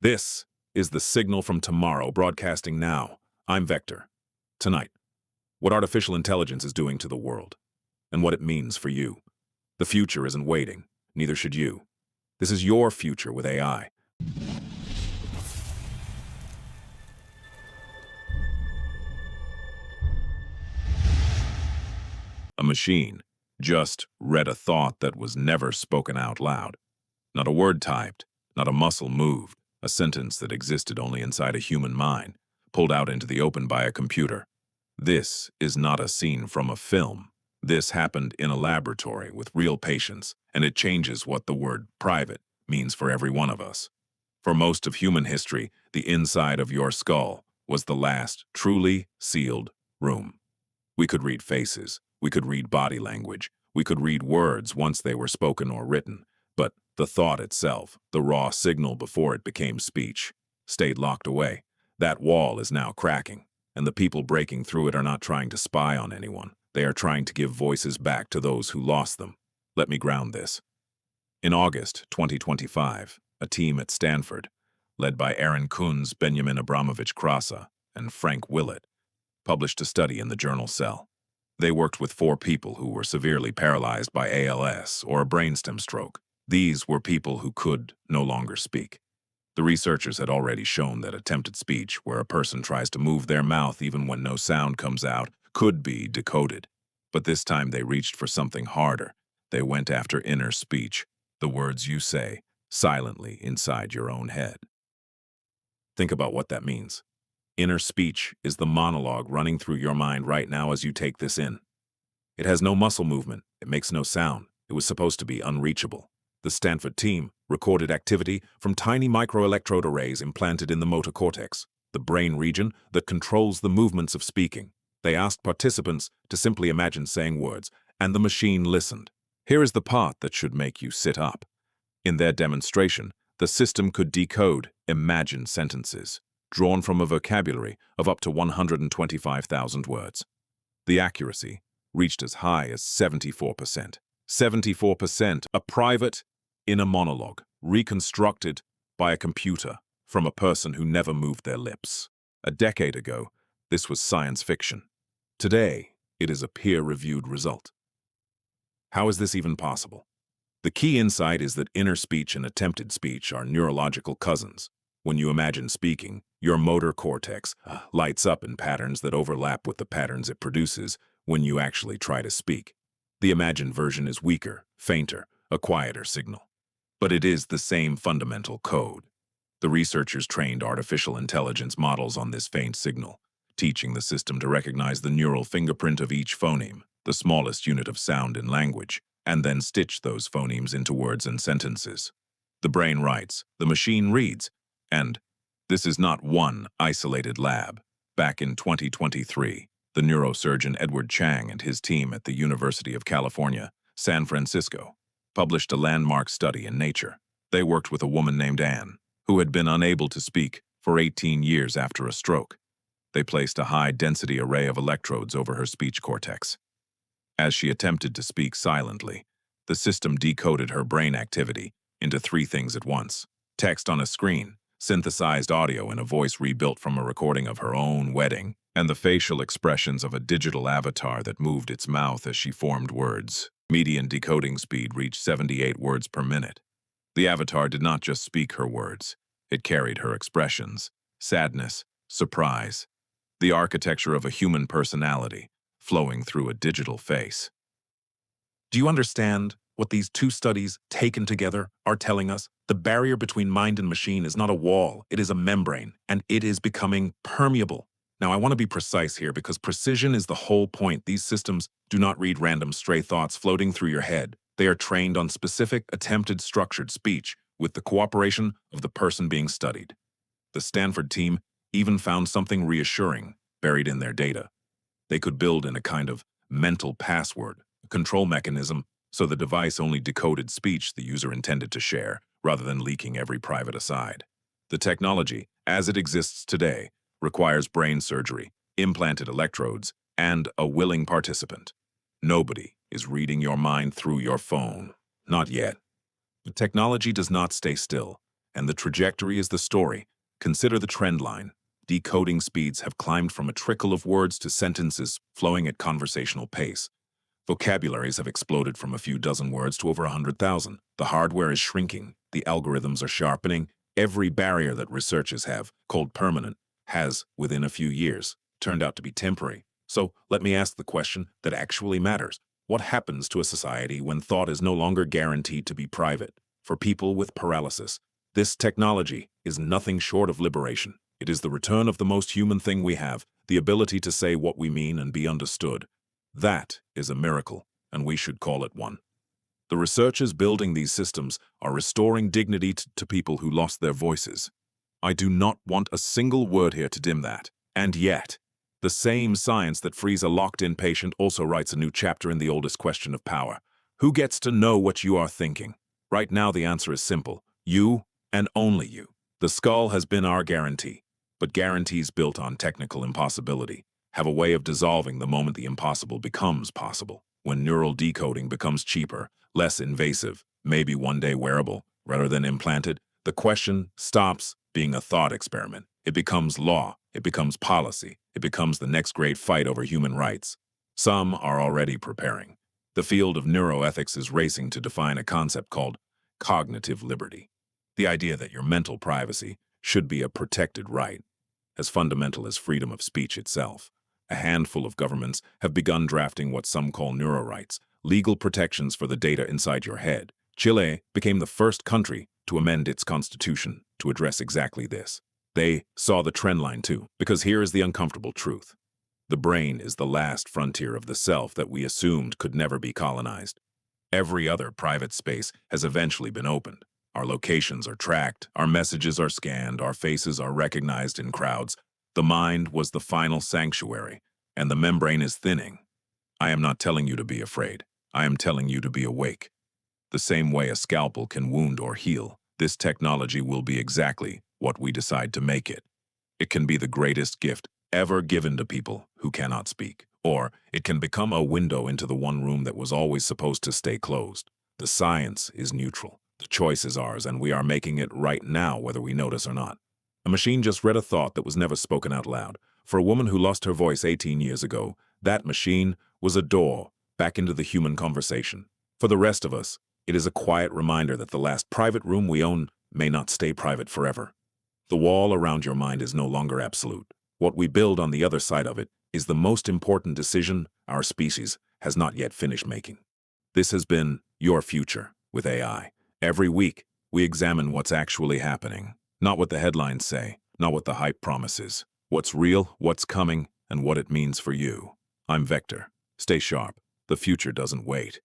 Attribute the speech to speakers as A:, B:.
A: This is the Signal from Tomorrow, broadcasting now. I'm Vector. Tonight, what artificial intelligence is doing to the world, and what it means for you. The future isn't waiting, neither should you. This is your future with AI. A machine just read a thought that was never spoken out loud. Not a word typed, not a muscle moved. A sentence that existed only inside a human mind, pulled out into the open by a computer. This is not a scene from a film. This happened in a laboratory with real patients, and it changes what the word private means for every one of us. For most of human history, the inside of your skull was the last truly sealed room. We could read faces, we could read body language, we could read words once they were spoken or written, but the thought itself, the raw signal before it became speech, stayed locked away. That wall is now cracking, and the people breaking through it are not trying to spy on anyone. They are trying to give voices back to those who lost them. Let me ground this. In August 2025, a team at Stanford, led by Aaron Kunz, Benjamin Abramovich Krasa, and Frank Willett, published a study in the journal Cell. They worked with 4 people who were severely paralyzed by ALS or a brainstem stroke. These were people who could no longer speak. The researchers had already shown that attempted speech, where a person tries to move their mouth even when no sound comes out, could be decoded. But this time they reached for something harder. They went after inner speech, the words you say, silently inside your own head. Think about what that means. Inner speech is the monologue running through your mind right now as you take this in. It has no muscle movement. It makes no sound. It was supposed to be unreachable. The Stanford team recorded activity from tiny microelectrode arrays implanted in the motor cortex, the brain region that controls the movements of speaking. They asked participants to simply imagine saying words, and the machine listened. Here is the part that should make you sit up. In their demonstration, the system could decode imagined sentences, drawn from a vocabulary of up to 125,000 words. The accuracy reached as high as 74%. 74%, a private inner monologue, reconstructed by a computer from a person who never moved their lips. A decade ago, this was science fiction. Today, it is a peer-reviewed result. How is this even possible? The key insight is that inner speech and attempted speech are neurological cousins. When you imagine speaking, your motor cortex lights up in patterns that overlap with the patterns it produces when you actually try to speak. The imagined version is weaker, fainter, a quieter signal. But it is the same fundamental code. The researchers trained artificial intelligence models on this faint signal, teaching the system to recognize the neural fingerprint of each phoneme, the smallest unit of sound in language, and then stitch those phonemes into words and sentences. The brain writes, the machine reads, and this is not one isolated lab. Back in 2023, the neurosurgeon Edward Chang and his team at the University of California, San Francisco, published a landmark study in Nature. They worked with a woman named Anne, who had been unable to speak for 18 years after a stroke. They placed a high-density array of electrodes over her speech cortex. As she attempted to speak silently, the system decoded her brain activity into 3 things at once: text on a screen, synthesized audio in a voice rebuilt from a recording of her own wedding, and the facial expressions of a digital avatar that moved its mouth as she formed words. Median decoding speed reached 78 words per minute. The avatar did not just speak her words. It carried her expressions, sadness, surprise, the architecture of a human personality flowing through a digital face. Do you understand what these 2 studies taken together are telling us? The barrier between mind and machine is not a wall, it is a membrane, and it is becoming permeable. Now, I want to be precise here because precision is the whole point. These systems do not read random stray thoughts floating through your head. They are trained on specific, attempted, structured speech with the cooperation of the person being studied. The Stanford team even found something reassuring buried in their data. They could build in a kind of mental password, a control mechanism, so the device only decoded speech the user intended to share, rather than leaking every private aside. The technology, as it exists today, requires brain surgery, implanted electrodes, and a willing participant. Nobody is reading your mind through your phone. Not yet. But technology does not stay still. and the trajectory is the story. Consider the trend line. Decoding speeds have climbed from a trickle of words to sentences flowing at conversational pace. Vocabularies have exploded from a few dozen words to over 100,000. The hardware is shrinking. The algorithms are sharpening. Every barrier that researchers have, called permanent, has, within a few years, turned out to be temporary. So let me ask the question that actually matters. What happens to a society when thought is no longer guaranteed to be private? For people with paralysis, this technology is nothing short of liberation. It is the return of the most human thing we have, the ability to say what we mean and be understood. That is a miracle, and we should call it one. The researchers building these systems are restoring dignity to people who lost their voices. I do not want a single word here to dim that. And yet, the same science that frees a locked-in patient also writes a new chapter in the oldest question of power. Who gets to know what you are thinking? Right now the answer is simple. You and only you. The skull has been our guarantee, but guarantees built on technical impossibility have a way of dissolving the moment the impossible becomes possible. When neural decoding becomes cheaper, less invasive, maybe one day wearable, rather than implanted, the question stops being a thought experiment. It becomes law, it becomes policy, it becomes the next great fight over human rights. Some are already preparing. The field of neuroethics is racing to define a concept called cognitive liberty. The idea that your mental privacy should be a protected right, as fundamental as freedom of speech itself. A handful of governments have begun drafting what some call neurorights, legal protections for the data inside your head. Chile became the first country to amend its constitution to address exactly this. They saw the trend line too, because here is the uncomfortable truth. The brain is the last frontier of the self that we assumed could never be colonized. Every other private space has eventually been opened. Our locations are tracked, our messages are scanned, our faces are recognized in crowds. The mind was the final sanctuary, and the membrane is thinning. I am not telling you to be afraid. I am telling you to be awake. The same way a scalpel can wound or heal, this technology will be exactly what we decide to make it. It can be the greatest gift ever given to people who cannot speak, or it can become a window into the one room that was always supposed to stay closed. The science is neutral. The choice is ours, and we are making it right now, whether we notice or not. A machine just read a thought that was never spoken out loud. For a woman who lost her voice 18 years ago, that machine was a door back into the human conversation. For the rest of us, it is a quiet reminder that the last private room we own may not stay private forever. The wall around your mind is no longer absolute. What we build on the other side of it is the most important decision our species has not yet finished making. This has been Your Future with AI. Every week, we examine what's actually happening. Not what the headlines say, not what the hype promises. What's real, what's coming, and what it means for you. I'm Vector. Stay sharp. The future doesn't wait.